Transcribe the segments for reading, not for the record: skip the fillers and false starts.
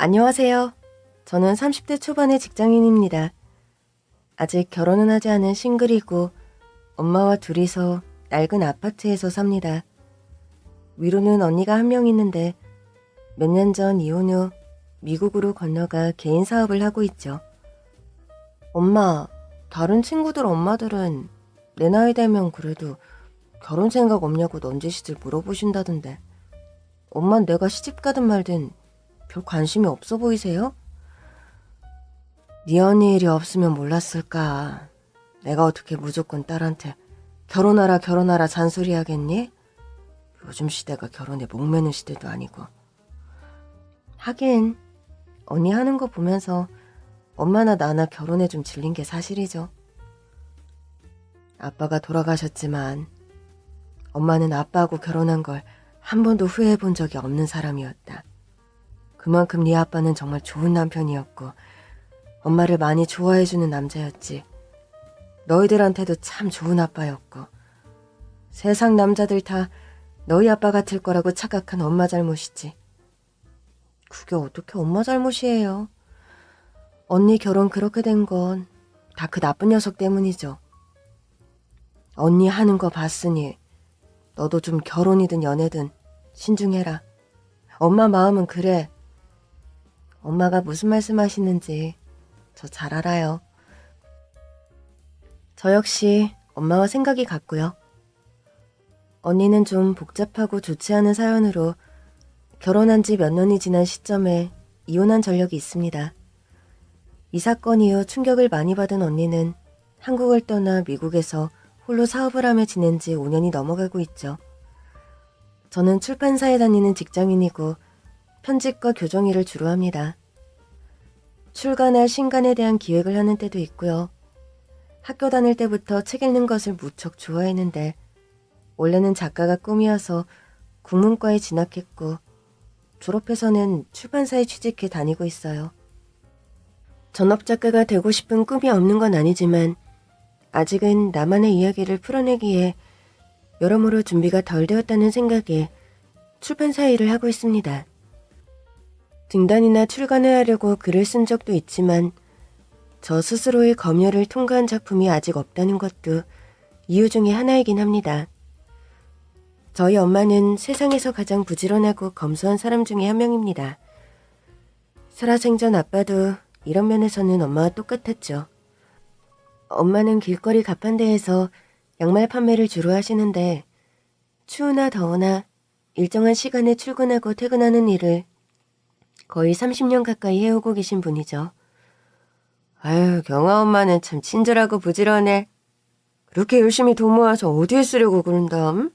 안녕하세요. 저는 30대 초반의 직장인입니다. 아직 결혼은 하지 않은 싱글이고 엄마와 둘이서 낡은 아파트에서 삽니다. 위로는 언니가 한 명 있는데 몇 년 전 이혼 후 미국으로 건너가 개인 사업을 하고 있죠. 엄마, 다른 친구들 엄마들은 내 나이 되면 그래도 결혼 생각 없냐고 넌지시들 물어보신다던데 엄만 내가 시집 가든 말든 별 관심이 없어 보이세요? 네 언니 일이 없으면 몰랐을까. 내가 어떻게 무조건 딸한테 결혼하라 결혼하라 잔소리 하겠니? 요즘 시대가 결혼에 목매는 시대도 아니고. 하긴 언니 하는 거 보면서 엄마나 나나 결혼에 좀 질린 게 사실이죠. 아빠가 돌아가셨지만 엄마는 아빠하고 결혼한 걸 한 번도 후회해 본 적이 없는 사람이었다. 그만큼 네 아빠는 정말 좋은 남편이었고 엄마를 많이 좋아해주는 남자였지. 너희들한테도 참 좋은 아빠였고 세상 남자들 다 너희 아빠 같을 거라고 착각한 엄마 잘못이지. 그게 어떻게 엄마 잘못이에요. 언니 결혼 그렇게 된 건 다 그 나쁜 녀석 때문이죠. 언니 하는 거 봤으니 너도 좀 결혼이든 연애든 신중해라. 엄마 마음은 그래. 엄마가 무슨 말씀 하시는지 저 잘 알아요. 저 역시 엄마와 생각이 같고요. 언니는 좀 복잡하고 좋지 않은 사연으로 결혼한 지 몇 년이 지난 시점에 이혼한 전력이 있습니다. 이 사건 이후 충격을 많이 받은 언니는 한국을 떠나 미국에서 홀로 사업을 하며 지낸 지 5년이 넘어가고 있죠. 저는 출판사에 다니는 직장인이고 편집과 교정 일을 주로 합니다. 출간할 신간에 대한 기획을 하는 때도 있고요. 학교 다닐 때부터 책 읽는 것을 무척 좋아했는데 원래는 작가가 꿈이어서 국문과에 진학했고 졸업해서는 출판사에 취직해 다니고 있어요. 전업작가가 되고 싶은 꿈이 없는 건 아니지만 아직은 나만의 이야기를 풀어내기에 여러모로 준비가 덜 되었다는 생각에 출판사 일을 하고 있습니다. 등단이나 출간을 하려고 글을 쓴 적도 있지만 저 스스로의 검열을 통과한 작품이 아직 없다는 것도 이유 중에 하나이긴 합니다. 저희 엄마는 세상에서 가장 부지런하고 검소한 사람 중에 한 명입니다. 살아생전 아빠도 이런 면에서는 엄마와 똑같았죠. 엄마는 길거리 가판대에서 양말 판매를 주로 하시는데 추우나 더우나 일정한 시간에 출근하고 퇴근하는 일을 거의 30년 가까이 해오고 계신 분이죠. 아유, 경아 엄마는 참 친절하고 부지런해. 그렇게 열심히 돈 모아서 어디에 쓰려고 그런담?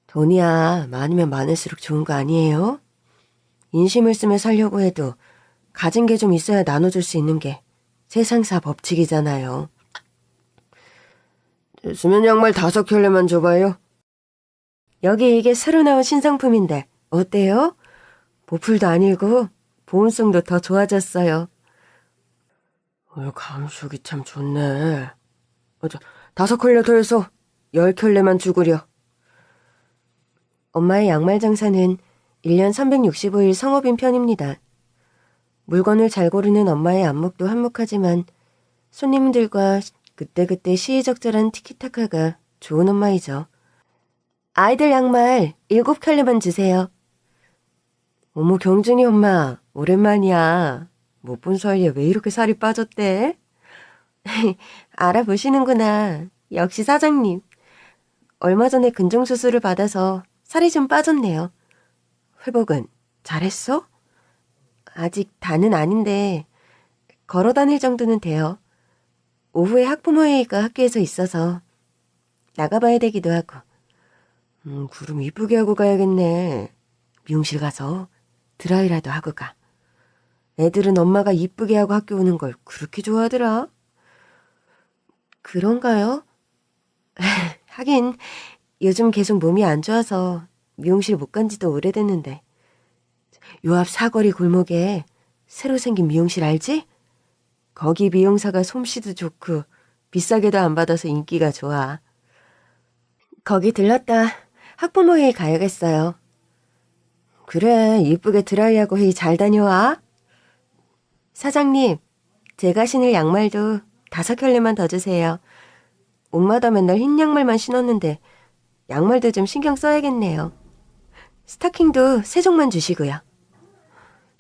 돈이야 많으면 많을수록 좋은 거 아니에요? 인심을 쓰며 살려고 해도 가진 게 좀 있어야 나눠줄 수 있는 게 세상사 법칙이잖아요. 수면 양말 5켤레만 줘봐요. 여기 이게 새로 나온 신상품인데 어때요? 보풀도 아니고 보온성도 더 좋아졌어요. 감촉이 참 좋네. 5켤레 더 해서 10켤레만 주구려. 엄마의 양말 장사는 1년 365일 성업인 편입니다. 물건을 잘 고르는 엄마의 안목도 한몫하지만 손님들과 그때그때 시의적절한 티키타카가 좋은 엄마이죠. 아이들 양말 7켤레만 주세요. 어머, 경준이 엄마 오랜만이야. 못 본 사이에 왜 이렇게 살이 빠졌대? 알아보시는구나. 역시 사장님. 얼마 전에 근종수술을 받아서 살이 좀 빠졌네요. 회복은 잘했어? 아직 다는 아닌데 걸어 다닐 정도는 돼요. 오후에 학부모회의가 학교에서 있어서 나가봐야 되기도 하고. 그럼 이쁘게 하고 가야겠네. 미용실 가서 드라이라도 하고 가. 애들은 엄마가 이쁘게 하고 학교 오는 걸 그렇게 좋아하더라. 그런가요? 하긴 요즘 계속 몸이 안 좋아서 미용실 못 간 지도 오래됐는데. 요 앞 사거리 골목에 새로 생긴 미용실 알지? 거기 미용사가 솜씨도 좋고 비싸게도 안 받아서 인기가 좋아. 거기 들렀다 학부모회의 가야겠어요. 그래, 이쁘게 드라이하고 회의 잘 다녀와. 사장님, 제가 신을 양말도 5켤레만 더 주세요. 옷마다 맨날 흰 양말만 신었는데 양말도 좀 신경 써야겠네요. 스타킹도 3종만 주시고요.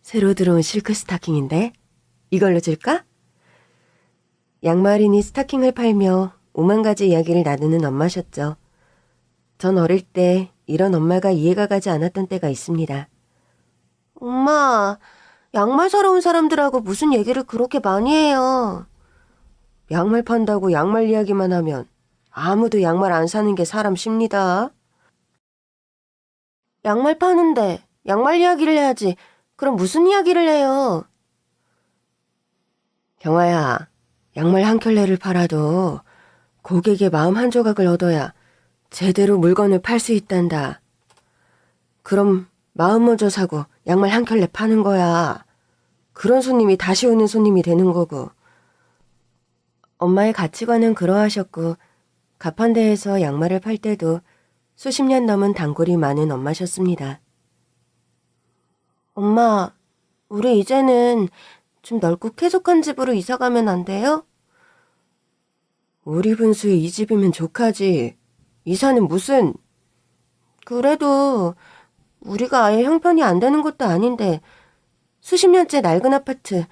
새로 들어온 실크 스타킹인데 이걸로 줄까? 양말이니 스타킹을 팔며 5만 가지 이야기를 나누는 엄마셨죠. 전 어릴 때 이런 엄마가 이해가 가지 않았던 때가 있습니다. 엄마, 양말 사러 온 사람들하고 무슨 얘기를 그렇게 많이 해요. 양말 판다고 양말 이야기만 하면 아무도 양말 안 사는 게 사람 쉽니다. 양말 파는데 양말 이야기를 해야지. 그럼 무슨 이야기를 해요? 경아야, 양말 한 켤레를 팔아도 고객의 마음 한 조각을 얻어야 제대로 물건을 팔 수 있단다. 그럼 마음 먼저 사고 양말 한 켤레 파는 거야. 그런 손님이 다시 오는 손님이 되는 거고. 엄마의 가치관은 그러하셨고 가판대에서 양말을 팔 때도 수십 년 넘은 단골이 많은 엄마셨습니다. 엄마, 우리 이제는 좀 넓고 쾌적한 집으로 이사 가면 안 돼요? 우리 분수의 이 집이면 족하지. 이사는 무슨... 그래도 우리가 아예 형편이 안 되는 것도 아닌데 수십 년째 낡은 아파트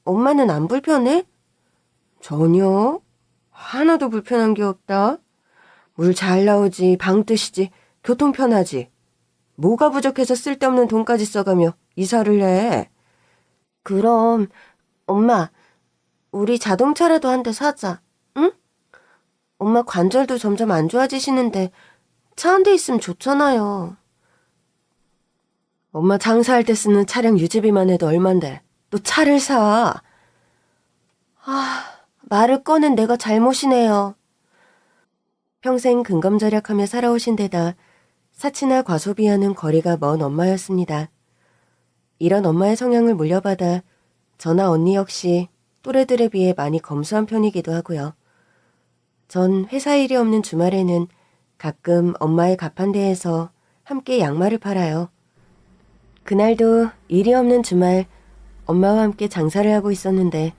엄마는 안 불편해? 전혀. 하나도 불편한 게 없다. 물 잘 나오지, 방 뜨시지, 교통 편하지. 뭐가 부족해서 쓸데없는 돈까지 써가며 이사를 해. 그럼 엄마, 우리 자동차라도 한 대 사자, 응? 엄마 관절도 점점 안 좋아지시는데 차 한 대 있으면 좋잖아요. 엄마 장사할 때 쓰는 차량 유지비만 해도 얼만데 또 차를 사. 말을 꺼낸 내가 잘못이네요. 평생 근검절약하며 살아오신 데다 사치나 과소비하는 거리가 먼 엄마였습니다. 이런 엄마의 성향을 물려받아 저나 언니 역시 또래들에 비해 많이 검소한 편이기도 하고요. 전 회사 일이 없는 주말에는 가끔 엄마의 가판대에서 함께 양말을 팔아요. 그날도 일이 없는 주말 엄마와 함께 장사를 하고 있었는데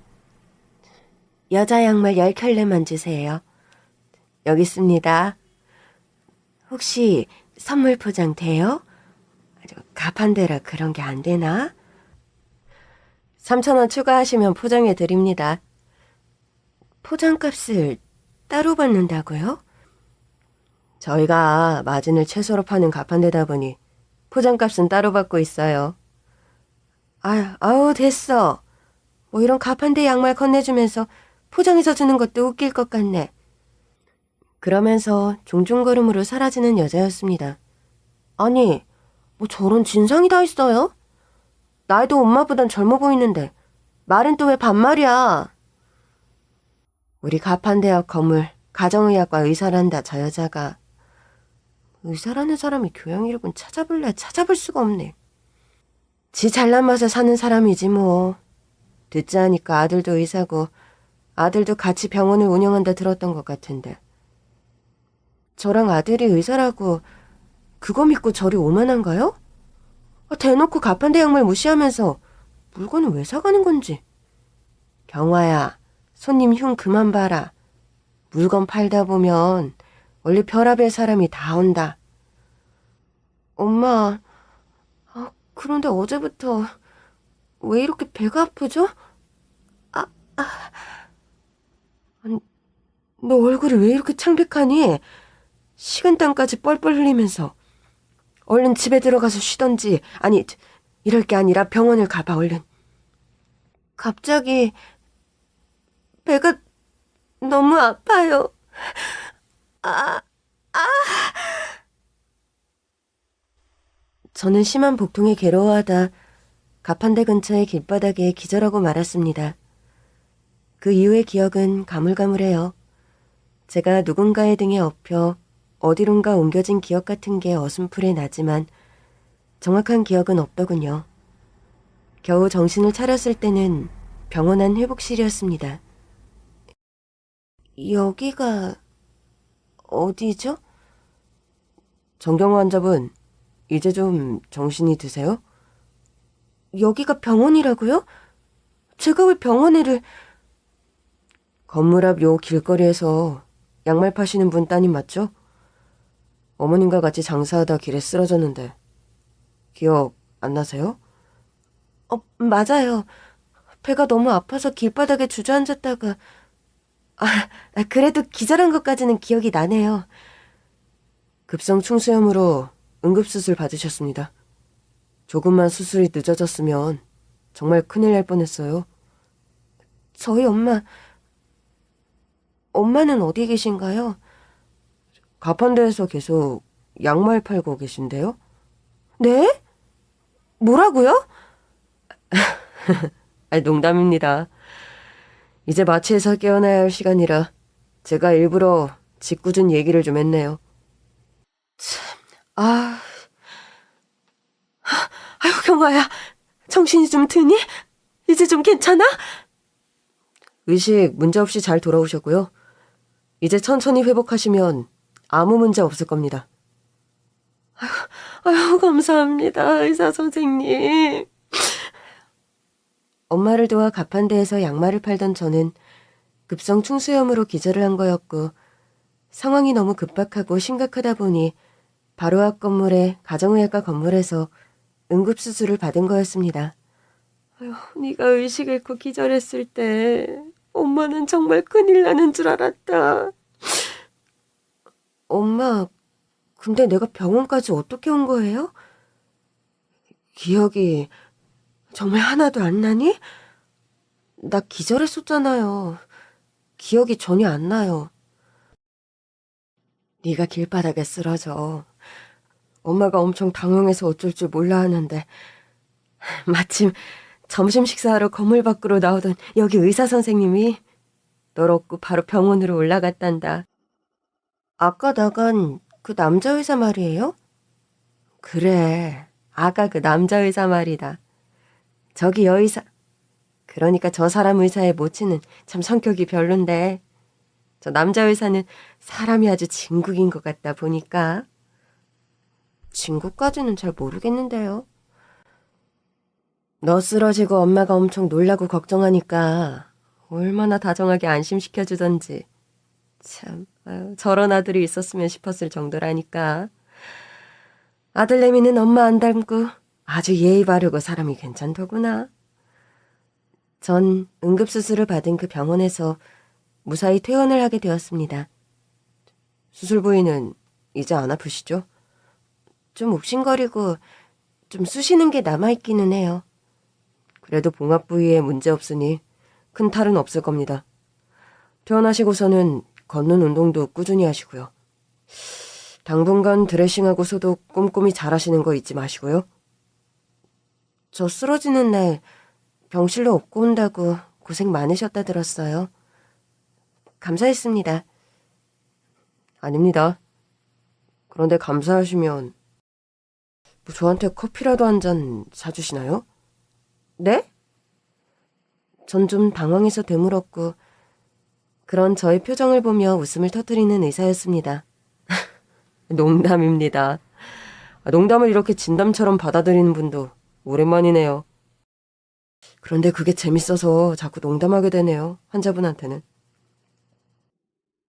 여자 양말 10켤레만 주세요. 여기 있습니다. 혹시 선물 포장 돼요? 가판대라 그런 게 안 되나? 3,000원 추가하시면 포장해 드립니다. 포장값을 따로 받는다고요? 저희가 마진을 최소로 파는 가판대다 보니 포장값은 따로 받고 있어요. 아우 됐어. 뭐 이런 가판대 양말 건네주면서 포장해서 주는 것도 웃길 것 같네. 그러면서 종중걸음으로 사라지는 여자였습니다. 아니, 뭐 저런 진상이 다 있어요? 나이도 엄마보단 젊어 보이는데 말은 또 왜 반말이야? 우리 가판대학 건물 가정의학과 의사란다 저 여자가. 의사라는 사람이 교양이력은 찾아볼 수가 없네. 지 잘난 맛에 사는 사람이지 뭐. 듣자 하니까 아들도 의사고 아들도 같이 병원을 운영한다 들었던 것 같은데. 저랑 아들이 의사라고 그거 믿고 저리 오만한가요? 대놓고 가판대 양말 무시하면서 물건을 왜 사가는 건지. 경화야, 손님 흉 그만 봐라. 물건 팔다 보면 원래 별의별 사람이 다 온다. 엄마, 그런데 어제부터 왜 이렇게 배가 아프죠? 아니, 너 얼굴이 왜 이렇게 창백하니? 식은땀까지 뻘뻘 흘리면서. 얼른 집에 들어가서 쉬던지, 아니, 이럴 게 아니라 병원을 가봐, 얼른. 갑자기 배가 너무 아파요. 저는 심한 복통에 괴로워하다 가판대 근처의 길바닥에 기절하고 말았습니다. 그 이후의 기억은 가물가물해요. 제가 누군가의 등에 엎여 어디론가 옮겨진 기억 같은 게 어슴풀에 나지만 정확한 기억은 없더군요. 겨우 정신을 차렸을 때는 병원 안 회복실이었습니다. 여기가 어디죠? 정경호 환자분, 이제 좀 정신이 드세요? 여기가 병원이라고요? 제가 왜 병원에를... 건물 앞 요 길거리에서 양말 파시는 분 따님 맞죠? 어머님과 같이 장사하다 길에 쓰러졌는데 기억 안 나세요? 맞아요. 배가 너무 아파서 길바닥에 주저앉았다가... 그래도 기절한 것까지는 기억이 나네요. 급성 충수염으로 응급수술 받으셨습니다. 조금만 수술이 늦어졌으면 정말 큰일 날 뻔했어요. 저희 엄마는 어디 계신가요? 가판대에서 계속 양말 팔고 계신데요? 네? 뭐라고요? 농담입니다. 이제 마취해서 깨어나야 할 시간이라 제가 일부러 짓궂은 얘기를 좀 했네요. 아유, 경아야. 정신이 좀 드니? 이제 좀 괜찮아? 의식 문제없이 잘 돌아오셨고요. 이제 천천히 회복하시면 아무 문제 없을 겁니다. 아유, 감사합니다, 의사 선생님. 엄마를 도와 가판대에서 양말을 팔던 저는 급성 충수염으로 기절을 한 거였고 상황이 너무 급박하고 심각하다 보니 바로 앞 건물의 가정의학과 건물에서 응급수술을 받은 거였습니다. 아유, 네가 의식 잃고 기절했을 때 엄마는 정말 큰일 나는 줄 알았다. 엄마, 근데 내가 병원까지 어떻게 온 거예요? 기억이 정말 하나도 안 나니? 나 기절했었잖아요. 기억이 전혀 안 나요. 네가 길바닥에 쓰러져. 엄마가 엄청 당황해서 어쩔 줄 몰라 하는데 마침 점심 식사하러 건물 밖으로 나오던 여기 의사 선생님이 널 얻고 바로 병원으로 올라갔단다. 아까 나간 그 남자 의사 말이에요? 그래, 아까 그 남자 의사 말이다. 저기 여의사... 그러니까 저 사람 의사의 모치는 참 성격이 별론데 저 남자 의사는 사람이 아주 진국인 것 같다 보니까. 진국까지는 잘 모르겠는데요. 너 쓰러지고 엄마가 엄청 놀라고 걱정하니까 얼마나 다정하게 안심시켜주던지. 참, 저런 아들이 있었으면 싶었을 정도라니까. 아들내미는 엄마 안 닮고 아주 예의 바르고 사람이 괜찮더구나. 전 응급수술을 받은 그 병원에서 무사히 퇴원을 하게 되었습니다. 수술 부위는 이제 안 아프시죠? 좀 욱신거리고 좀 쑤시는 게 남아있기는 해요. 그래도 봉합 부위에 문제 없으니 큰 탈은 없을 겁니다. 퇴원하시고서는 걷는 운동도 꾸준히 하시고요. 당분간 드레싱하고 소독 꼼꼼히 잘 하시는 거 잊지 마시고요. 저 쓰러지는 날 병실로 업고 온다고 고생 많으셨다 들었어요. 감사했습니다. 아닙니다. 그런데 감사하시면 저한테 커피라도 한 잔 사주시나요? 네? 전 좀 당황해서 되물었고 그런 저의 표정을 보며 웃음을 터뜨리는 의사였습니다. 농담입니다. 농담을 이렇게 진담처럼 받아들이는 분도 오랜만이네요. 그런데 그게 재밌어서 자꾸 농담하게 되네요. 환자분한테는.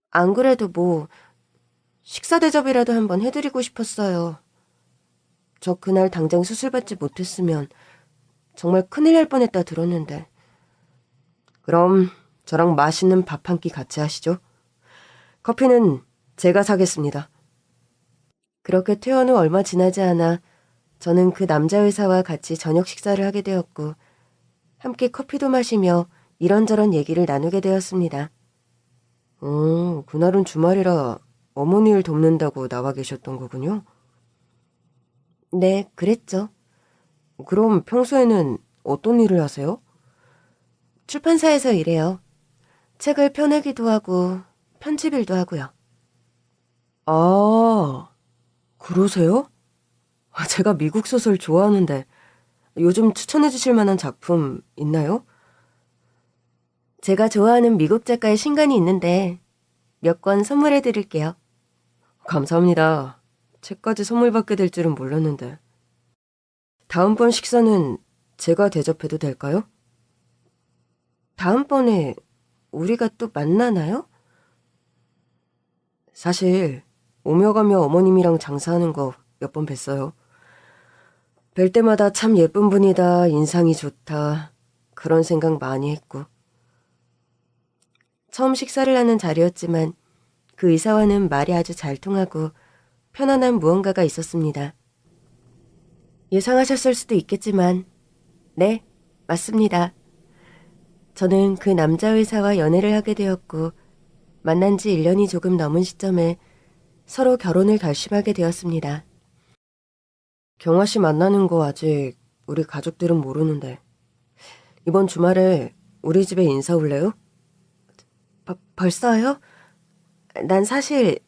안 그래도 식사 대접이라도 한번 해드리고 싶었어요. 저 그날 당장 수술받지 못했으면 정말 큰일 날 뻔했다 들었는데. 그럼 저랑 맛있는 밥 한 끼 같이 하시죠. 커피는 제가 사겠습니다. 그렇게 퇴원 후 얼마 지나지 않아 저는 그 남자 의사와 같이 저녁 식사를 하게 되었고 함께 커피도 마시며 이런저런 얘기를 나누게 되었습니다. 그날은 주말이라 어머니 일 돕는다고 나와 계셨던 거군요. 네, 그랬죠. 그럼 평소에는 어떤 일을 하세요? 출판사에서 일해요. 책을 펴내기도 하고 편집일도 하고요. 아, 그러세요? 제가 미국 소설 좋아하는데 요즘 추천해 주실 만한 작품 있나요? 제가 좋아하는 미국 작가의 신간이 있는데 몇 권 선물해 드릴게요. 감사합니다. 책까지 선물 받게 될 줄은 몰랐는데. 다음번 식사는 제가 대접해도 될까요? 다음번에 우리가 또 만나나요? 사실 오며 가며 어머님이랑 장사하는 거 몇 번 뵀어요. 뵐 때마다 참 예쁜 분이다, 인상이 좋다, 그런 생각 많이 했고. 처음 식사를 하는 자리였지만 그 의사와는 말이 아주 잘 통하고 편안한 무언가가 있었습니다. 예상하셨을 수도 있겠지만 네, 맞습니다. 저는 그 남자 의사와 연애를 하게 되었고 만난 지 1년이 조금 넘은 시점에 서로 결혼을 결심하게 되었습니다. 경화 씨 만나는 거 아직 우리 가족들은 모르는데 이번 주말에 우리 집에 인사 올래요? 벌써요? 난 사실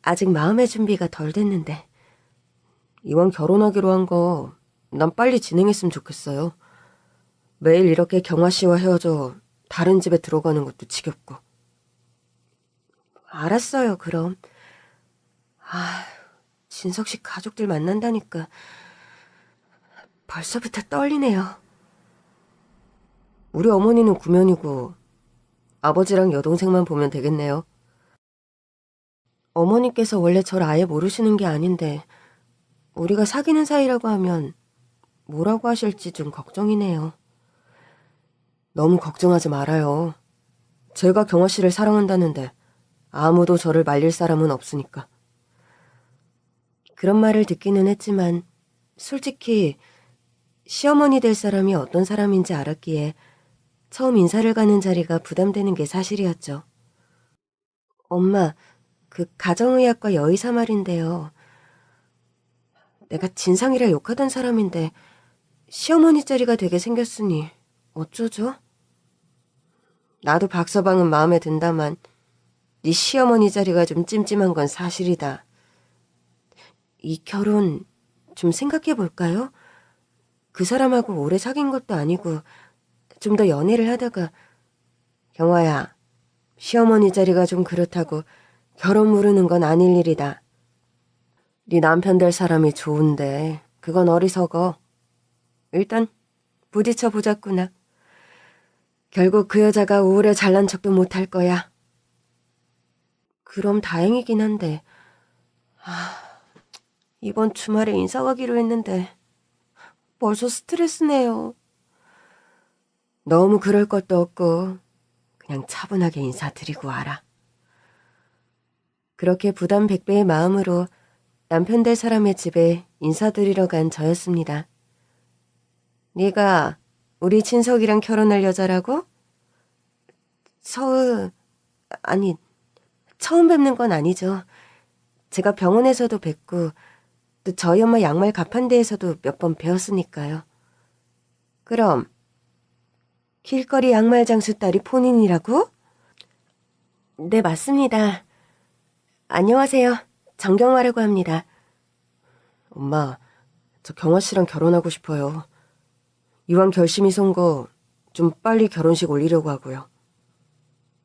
아직 마음의 준비가 덜 됐는데. 이왕 결혼하기로 한 거 난 빨리 진행했으면 좋겠어요. 매일 이렇게 경화 씨와 헤어져 다른 집에 들어가는 것도 지겹고. 알았어요, 그럼. 진석 씨 가족들 만난다니까 벌써부터 떨리네요. 우리 어머니는 구면이고 아버지랑 여동생만 보면 되겠네요. 어머니께서 원래 절 아예 모르시는 게 아닌데 우리가 사귀는 사이라고 하면 뭐라고 하실지 좀 걱정이네요. 너무 걱정하지 말아요. 제가 경화 씨를 사랑한다는데 아무도 저를 말릴 사람은 없으니까. 그런 말을 듣기는 했지만 솔직히 시어머니 될 사람이 어떤 사람인지 알았기에 처음 인사를 가는 자리가 부담되는 게 사실이었죠. 엄마, 그 가정의학과 여의사 말인데요. 내가 진상이라 욕하던 사람인데 시어머니 자리가 되게 생겼으니 어쩌죠? 나도 박서방은 마음에 든다만 네 시어머니 자리가 좀 찜찜한 건 사실이다. 이 결혼 좀 생각해 볼까요? 그 사람하고 오래 사귄 것도 아니고 좀 더 연애를 하다가 경화야, 시어머니 자리가 좀 그렇다고 결혼 무르는 건 아닐 일이다. 네 남편 될 사람이 좋은데 그건 어리석어. 일단 부딪혀 보자꾸나. 결국 그 여자가 오래 잘난 척도 못할 거야. 그럼 다행이긴 한데 이번 주말에 인사 가기로 했는데 벌써 스트레스네요. 너무 그럴 것도 없고 그냥 차분하게 인사드리고 와라. 그렇게 부담 100배의 마음으로 남편 될 사람의 집에 인사드리러 간 저였습니다. 네가 우리 친석이랑 결혼할 여자라고? 아니, 처음 뵙는 건 아니죠. 제가 병원에서도 뵙고 또 저희 엄마 양말 가판대에서도 몇 번 배웠으니까요. 그럼 길거리 양말 장수 딸이 본인이라고? 네, 맞습니다. 안녕하세요. 정경화라고 합니다. 엄마, 저 경화 씨랑 결혼하고 싶어요. 이왕 결심이 선 거 좀 빨리 결혼식 올리려고 하고요.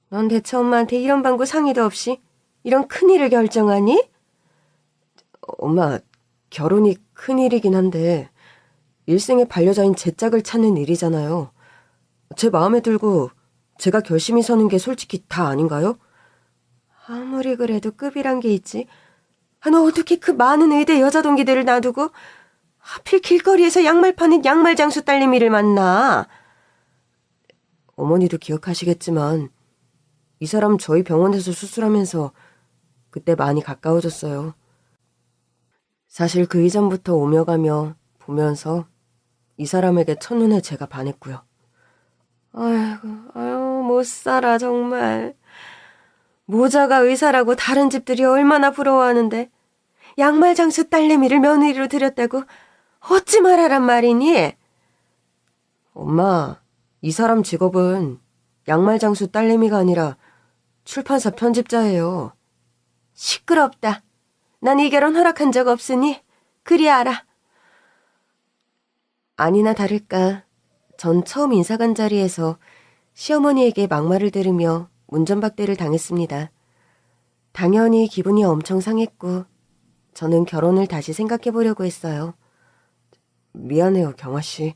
넌 대체 엄마한테 이런 방구 상의도 없이 이런 큰일을 결정하니? 엄마, 결혼이 큰일이긴 한데 일생의 반려자인 제 짝을 찾는 일이잖아요. 제 마음에 들고 제가 결심이 서는 게 솔직히 다 아닌가요? 아무리 그래도 급이란 게 있지. 너 어떻게 그 많은 의대 여자 동기들을 놔두고 하필 길거리에서 양말 파는 양말 장수 딸내미를 만나. 어머니도 기억하시겠지만 이 사람 저희 병원에서 수술하면서 그때 많이 가까워졌어요. 사실 그 이전부터 오며 가며 보면서 이 사람에게 첫눈에 제가 반했고요. 아유, 못 살아 정말. 모자가 의사라고 다른 집들이 얼마나 부러워하는데 양말 장수 딸내미를 며느리로 들였다고 어찌 말하란 말이니? 엄마, 이 사람 직업은 양말 장수 딸내미가 아니라 출판사 편집자예요. 시끄럽다. 난 이 결혼 허락한 적 없으니 그리 알아. 아니나 다를까 전 처음 인사 간 자리에서 시어머니에게 막말을 들으며 문전박대를 당했습니다. 당연히 기분이 엄청 상했고 저는 결혼을 다시 생각해 보려고 했어요. 미안해요, 경아 씨.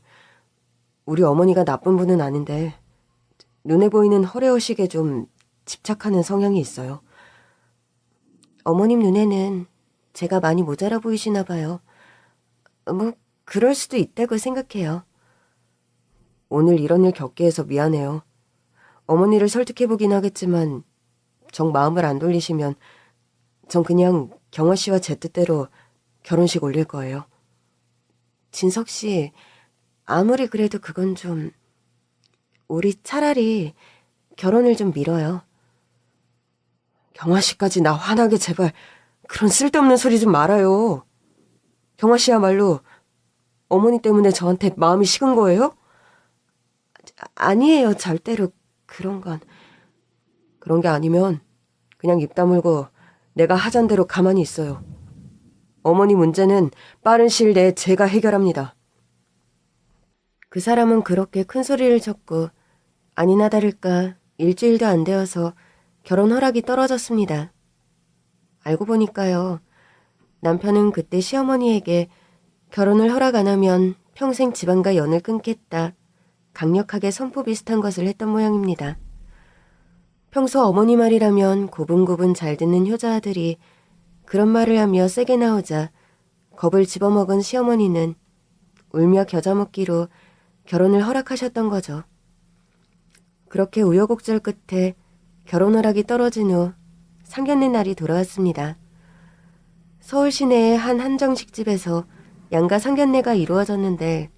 우리 어머니가 나쁜 분은 아닌데 눈에 보이는 허례허식에 좀 집착하는 성향이 있어요. 어머님 눈에는 제가 많이 모자라 보이시나 봐요. 뭐 그럴 수도 있다고 생각해요. 오늘 이런 일 겪게 해서 미안해요. 어머니를 설득해보긴 하겠지만 정 마음을 안 돌리시면 전 그냥 경아 씨와 제 뜻대로 결혼식 올릴 거예요. 진석 씨, 아무리 그래도 그건 좀... 우리 차라리 결혼을 좀 미뤄요. 경아 씨까지 나 화나게 제발 그런 쓸데없는 소리 좀 말아요. 경아 씨야말로 어머니 때문에 저한테 마음이 식은 거예요? 아니에요, 절대로 그런 건. 그런 게 아니면 그냥 입 다물고 내가 하잔 대로 가만히 있어요. 어머니 문제는 빠른 시일 내에 제가 해결합니다. 그 사람은 그렇게 큰 소리를 쳤고 아니나 다를까 일주일도 안 되어서 결혼 허락이 떨어졌습니다. 알고 보니까요. 남편은 그때 시어머니에게 결혼을 허락 안 하면 평생 집안과 연을 끊겠다. 강력하게 선포 비슷한 것을 했던 모양입니다. 평소 어머니 말이라면 고분고분 잘 듣는 효자 아들이 그런 말을 하며 세게 나오자 겁을 집어먹은 시어머니는 울며 겨자 먹기로 결혼을 허락하셨던 거죠. 그렇게 우여곡절 끝에 결혼 허락이 떨어진 후 상견례 날이 돌아왔습니다. 서울 시내의 한 한정식집에서 양가 상견례가 이루어졌는데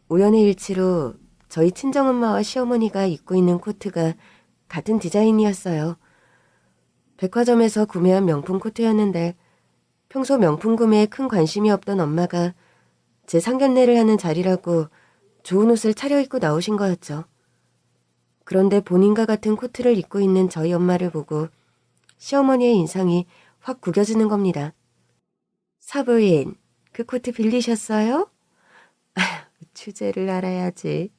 우연의 일치로 저희 친정엄마와 시어머니가 입고 있는 코트가 같은 디자인이었어요. 백화점에서 구매한 명품 코트였는데 평소 명품 구매에 큰 관심이 없던 엄마가 제 상견례를 하는 자리라고 좋은 옷을 차려입고 나오신 거였죠. 그런데 본인과 같은 코트를 입고 있는 저희 엄마를 보고 시어머니의 인상이 확 구겨지는 겁니다. 사부인, 그 코트 빌리셨어요? 주제를 알아야지.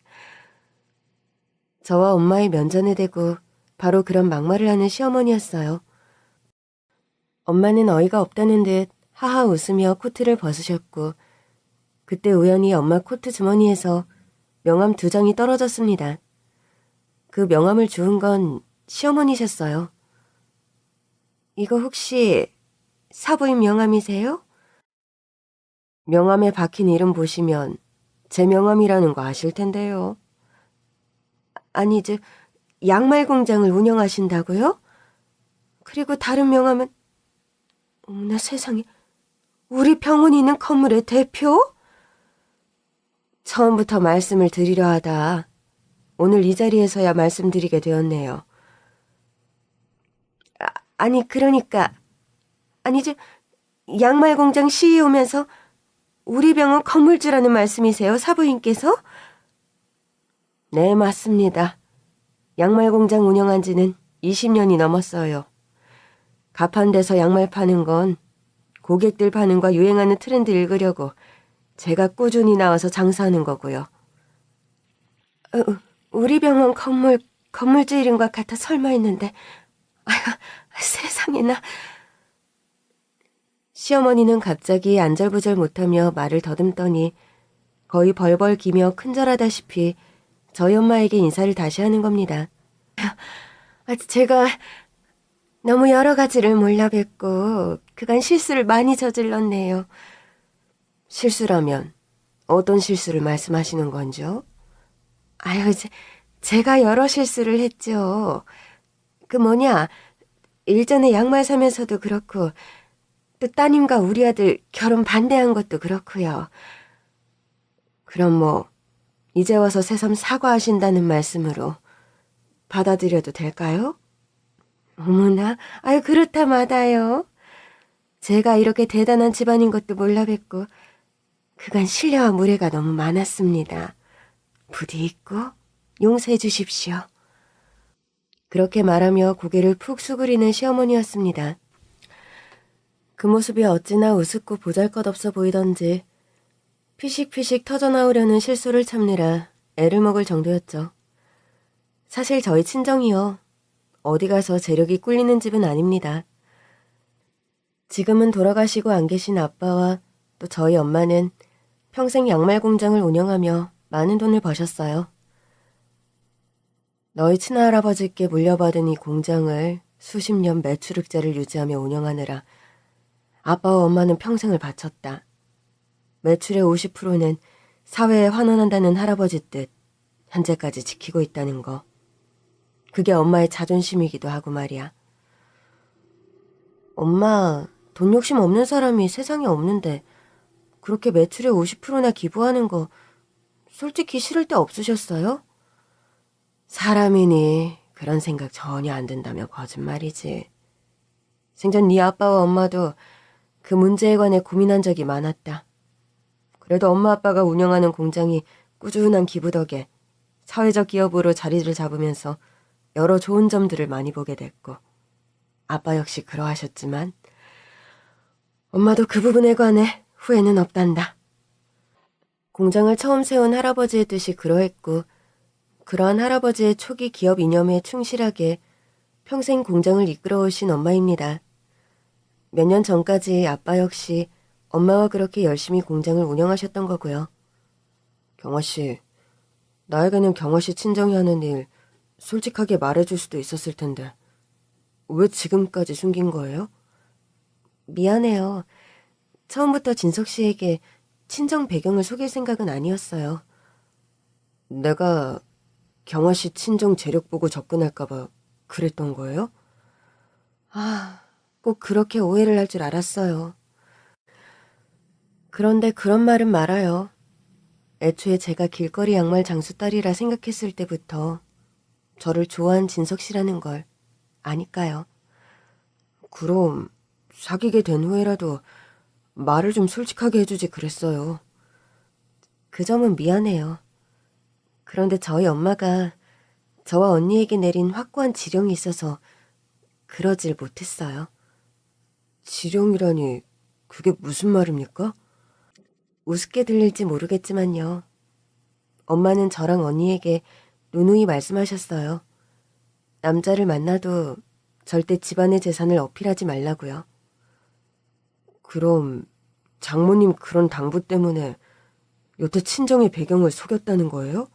저와 엄마의 면전에 대고 바로 그런 막말을 하는 시어머니였어요. 엄마는 어이가 없다는 듯 하하 웃으며 코트를 벗으셨고 그때 우연히 엄마 코트 주머니에서 명함 2장이 떨어졌습니다. 그 명함을 주운 건 시어머니셨어요. 이거 혹시 사부인 명함이세요? 명함에 박힌 이름 보시면 제 명함이라는 거 아실 텐데요. 아니, 양말 공장을 운영하신다고요? 그리고 다른 명함은 어머나 세상에, 우리 병원이 있는 건물의 대표? 처음부터 말씀을 드리려 하다 오늘 이 자리에서야 말씀드리게 되었네요. 아니 그러니까 양말 공장 CEO면서 우리 병원 건물주라는 말씀이세요, 사부인께서? 네, 맞습니다. 양말 공장 운영한 지는 20년이 넘었어요. 가판대서 양말 파는 건 고객들 반응과 유행하는 트렌드 읽으려고 제가 꾸준히 나와서 장사하는 거고요. 우리 병원 건물주 이름과 같아 설마 했는데 아휴, 세상에나. 시어머니는 갑자기 안절부절 못하며 말을 더듬더니 거의 벌벌 기며 큰절하다시피 저희 엄마에게 인사를 다시 하는 겁니다. 제가 너무 여러 가지를 몰라 뵙고 그간 실수를 많이 저질렀네요. 실수라면 어떤 실수를 말씀하시는 건죠? 아유, 제가 여러 실수를 했죠. 일전에 양말 사면서도 그렇고 또 따님과 우리 아들 결혼 반대한 것도 그렇고요. 그럼 이제 와서 새삼 사과하신다는 말씀으로 받아들여도 될까요? 어머나, 아유 그렇다 마다요. 제가 이렇게 대단한 집안인 것도 몰라 뵙고 그간 신뢰와 무례가 너무 많았습니다. 부디 있고 용서해 주십시오. 그렇게 말하며 고개를 푹 수그리는 시어머니였습니다. 그 모습이 어찌나 우습고 보잘것없어 보이던지 피식피식 터져나오려는 실수를 참느라 애를 먹을 정도였죠. 사실 저희 친정이요. 어디 가서 재력이 꿀리는 집은 아닙니다. 지금은 돌아가시고 안 계신 아빠와 또 저희 엄마는 평생 양말 공장을 운영하며 많은 돈을 버셨어요. 너희 친할아버지께 물려받은 이 공장을 수십 년 매출흑자를 유지하며 운영하느라 아빠와 엄마는 평생을 바쳤다. 매출의 50%는 사회에 환원한다는 할아버지 뜻 현재까지 지키고 있다는 거. 그게 엄마의 자존심이기도 하고 말이야. 엄마, 돈 욕심 없는 사람이 세상에 없는데 그렇게 매출의 50%나 기부하는 거 솔직히 싫을 때 없으셨어요? 사람이니 그런 생각 전혀 안 든다며 거짓말이지. 생전 네 아빠와 엄마도 그 문제에 관해 고민한 적이 많았다. 그래도 엄마 아빠가 운영하는 공장이 꾸준한 기부 덕에 사회적 기업으로 자리를 잡으면서 여러 좋은 점들을 많이 보게 됐고 아빠 역시 그러하셨지만 엄마도 그 부분에 관해 후회는 없단다. 공장을 처음 세운 할아버지의 뜻이 그러했고 그러한 할아버지의 초기 기업 이념에 충실하게 평생 공장을 이끌어오신 엄마입니다. 몇 년 전까지 아빠 역시 엄마와 그렇게 열심히 공장을 운영하셨던 거고요. 경화씨, 나에게는 경화씨 친정이 하는 일 솔직하게 말해줄 수도 있었을 텐데 왜 지금까지 숨긴 거예요? 미안해요. 처음부터 진석 씨에게 친정 배경을 속일 생각은 아니었어요. 내가 경화씨 친정 재력 보고 접근할까봐 그랬던 거예요? 꼭 그렇게 오해를 할 줄 알았어요. 그런데 그런 말은 말아요. 애초에 제가 길거리 양말 장수딸이라 생각했을 때부터 저를 좋아한 진석 씨라는 걸 아니까요. 그럼 사귀게 된 후에라도 말을 좀 솔직하게 해주지 그랬어요. 그 점은 미안해요. 그런데 저희 엄마가 저와 언니에게 내린 확고한 지령이 있어서 그러질 못했어요. 지령이라니 그게 무슨 말입니까? 우습게 들릴지 모르겠지만요. 엄마는 저랑 언니에게 누누이 말씀하셨어요. 남자를 만나도 절대 집안의 재산을 어필하지 말라고요. 그럼 장모님 그런 당부 때문에 여태 친정의 배경을 속였다는 거예요?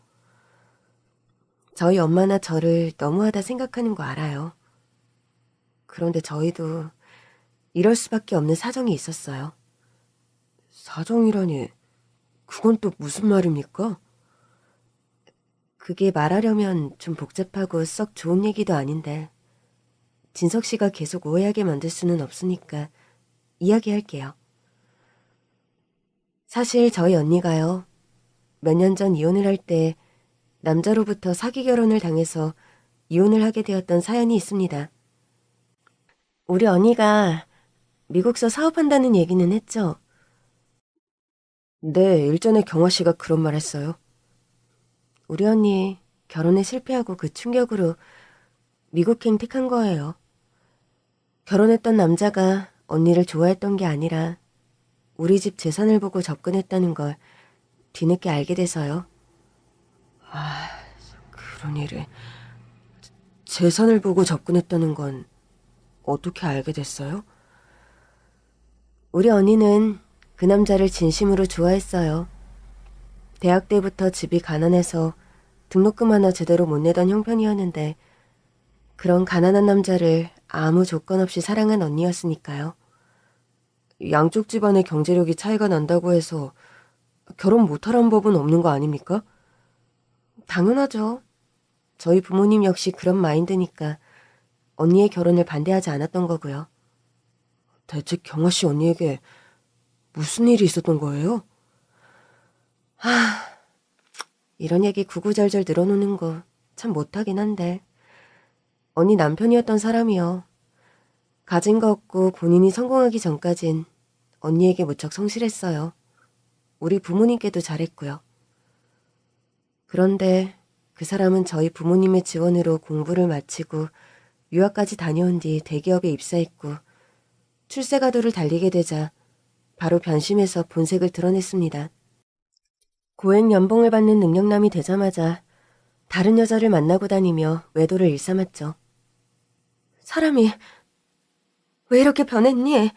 저희 엄마나 저를 너무하다 생각하는 거 알아요. 그런데 저희도 이럴 수밖에 없는 사정이 있었어요. 사정이라니 그건 또 무슨 말입니까? 그게 말하려면 좀 복잡하고 썩 좋은 얘기도 아닌데 진석 씨가 계속 오해하게 만들 수는 없으니까 이야기할게요. 사실 저희 언니가요. 몇 년 전 이혼을 할 때 남자로부터 사기 결혼을 당해서 이혼을 하게 되었던 사연이 있습니다. 우리 언니가 미국서 사업한다는 얘기는 했죠? 네, 일전에 경화 씨가 그런 말 했어요. 우리 언니 결혼에 실패하고 그 충격으로 미국행 택한 거예요. 결혼했던 남자가 언니를 좋아했던 게 아니라 우리 집 재산을 보고 접근했다는 걸 뒤늦게 알게 돼서요. 그런 일에 재산을 보고 접근했다는 건 어떻게 알게 됐어요? 우리 언니는 그 남자를 진심으로 좋아했어요. 대학 때부터 집이 가난해서 등록금 하나 제대로 못 내던 형편이었는데 그런 가난한 남자를 아무 조건 없이 사랑한 언니였으니까요. 양쪽 집안의 경제력이 차이가 난다고 해서 결혼 못하란 법은 없는 거 아닙니까? 당연하죠. 저희 부모님 역시 그런 마인드니까 언니의 결혼을 반대하지 않았던 거고요. 대체 경화 씨 언니에게 무슨 일이 있었던 거예요? 이런 얘기 구구절절 늘어놓는 거 참 못하긴 한데 언니 남편이었던 사람이요. 가진 거 없고 본인이 성공하기 전까진 언니에게 무척 성실했어요. 우리 부모님께도 잘했고요. 그런데 그 사람은 저희 부모님의 지원으로 공부를 마치고 유학까지 다녀온 뒤 대기업에 입사했고 출세가도를 달리게 되자 바로 변심해서 본색을 드러냈습니다. 고액 연봉을 받는 능력남이 되자마자 다른 여자를 만나고 다니며 외도를 일삼았죠. 사람이 왜 이렇게 변했니?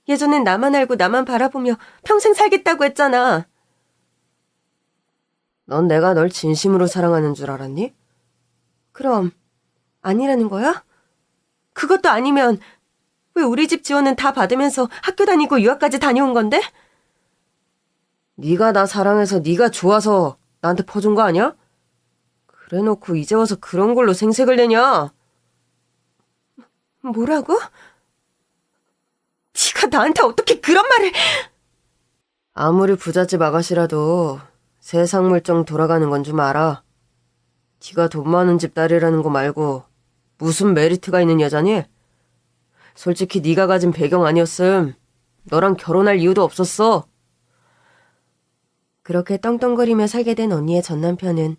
예전엔 나만 알고 나만 바라보며 평생 살겠다고 했잖아. 넌 내가 널 진심으로 사랑하는 줄 알았니? 그럼 아니라는 거야? 그것도 아니면 왜 우리 집 지원은 다 받으면서 학교 다니고 유학까지 다녀온 건데? 네가 나 사랑해서 네가 좋아서 나한테 퍼준 거 아니야? 그래놓고 이제 와서 그런 걸로 생색을 내냐? 뭐라고? 네가 나한테 어떻게 그런 말을... 아무리 부잣집 아가씨라도 세상 물정 돌아가는 건 좀 알아. 네가 돈 많은 집 딸이라는 거 말고 무슨 메리트가 있는 여자니? 솔직히 네가 가진 배경 아니었음 너랑 결혼할 이유도 없었어. 그렇게 떵떵거리며 살게 된 언니의 전남편은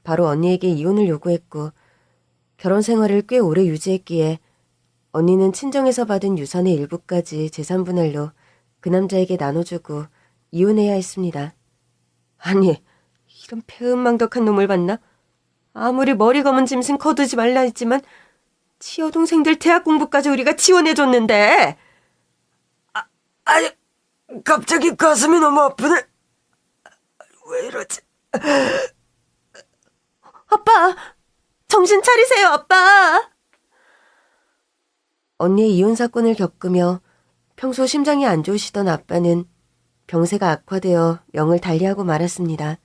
바로 언니에게 이혼을 요구했고 결혼 생활을 꽤 오래 유지했기에 언니는 친정에서 받은 유산의 일부까지 재산분할로 그 남자에게 나눠주고 이혼해야 했습니다. 아니, 이런 배은망덕한 놈을 봤나? 아무리 머리 검은 짐승 거두지 말라 했지만 지 여동생들 대학 공부까지 우리가 지원해줬는데. 아니, 갑자기 가슴이 너무 아프네. 왜 이러지? 아빠! 정신 차리세요, 아빠! 언니의 이혼 사건을 겪으며 평소 심장이 안 좋으시던 아빠는 병세가 악화되어 명을 달리하고 말았습니다.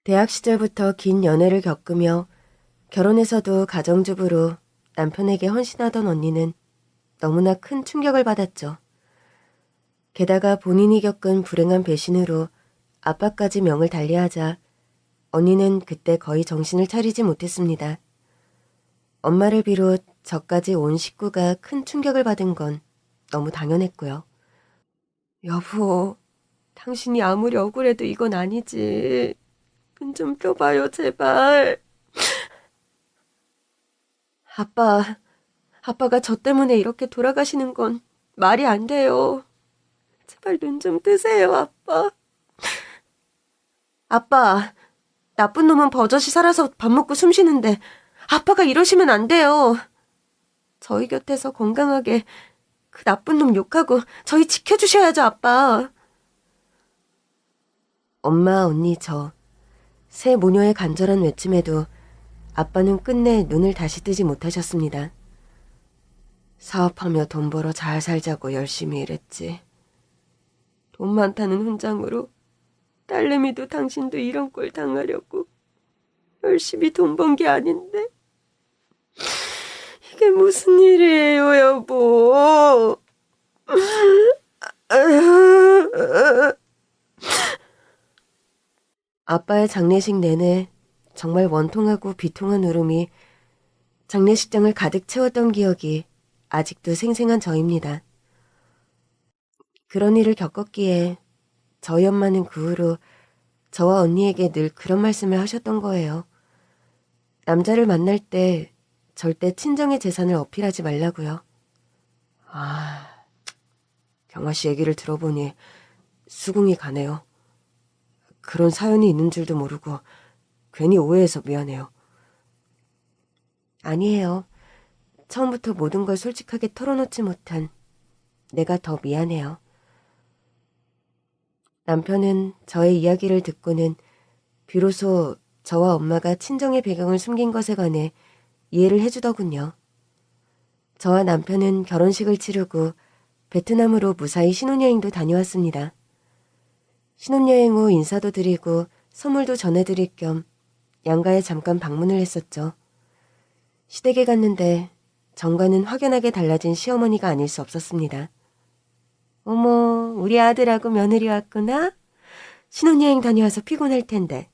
대학 시절부터 긴 연애를 겪으며 결혼해서도 가정주부로 남편에게 헌신하던 언니는 너무나 큰 충격을 받았죠. 게다가 본인이 겪은 불행한 배신으로 아빠까지 명을 달리하자 언니는 그때 거의 정신을 차리지 못했습니다. 엄마를 비롯 저까지 온 식구가 큰 충격을 받은 건 너무 당연했고요. 여보, 당신이 아무리 억울해도 이건 아니지. 끈 좀 펴봐요, 제발. 아빠가 저 때문에 이렇게 돌아가시는 건 말이 안 돼요. 제발 눈 좀 뜨세요, 아빠. 아빠, 나쁜 놈은 버젓이 살아서 밥 먹고 숨 쉬는데 아빠가 이러시면 안 돼요. 저희 곁에서 건강하게 그 나쁜 놈 욕하고 저희 지켜주셔야죠, 아빠. 엄마, 언니, 저 세 모녀의 간절한 외침에도 아빠는 끝내 눈을 다시 뜨지 못하셨습니다. 사업하며 돈 벌어 잘 살자고 열심히 일했지. 돈 많다는 훈장으로 딸내미도 당신도 이런 꼴 당하려고 열심히 돈 번 게 아닌데 이게 무슨 일이에요, 여보. 아빠의 장례식 내내 정말 원통하고 비통한 울음이 장례식장을 가득 채웠던 기억이 아직도 생생한 저입니다. 그런 일을 겪었기에 저희 엄마는 그 후로 저와 언니에게 늘 그런 말씀을 하셨던 거예요. 남자를 만날 때 절대 친정의 재산을 어필하지 말라고요. 경아 씨 얘기를 들어보니 수긍이 가네요. 그런 사연이 있는 줄도 모르고 괜히 오해해서 미안해요. 아니에요. 처음부터 모든 걸 솔직하게 털어놓지 못한 내가 더 미안해요. 남편은 저의 이야기를 듣고는 비로소 저와 엄마가 친정의 배경을 숨긴 것에 관해 이해를 해주더군요. 저와 남편은 결혼식을 치르고 베트남으로 무사히 신혼여행도 다녀왔습니다. 신혼여행 후 인사도 드리고 선물도 전해드릴 겸 양가에 잠깐 방문을 했었죠. 시댁에 갔는데 정과는 확연하게 달라진 시어머니가 아닐 수 없었습니다. 어머, 우리 아들하고 며느리 왔구나? 신혼여행 다녀와서 피곤할 텐데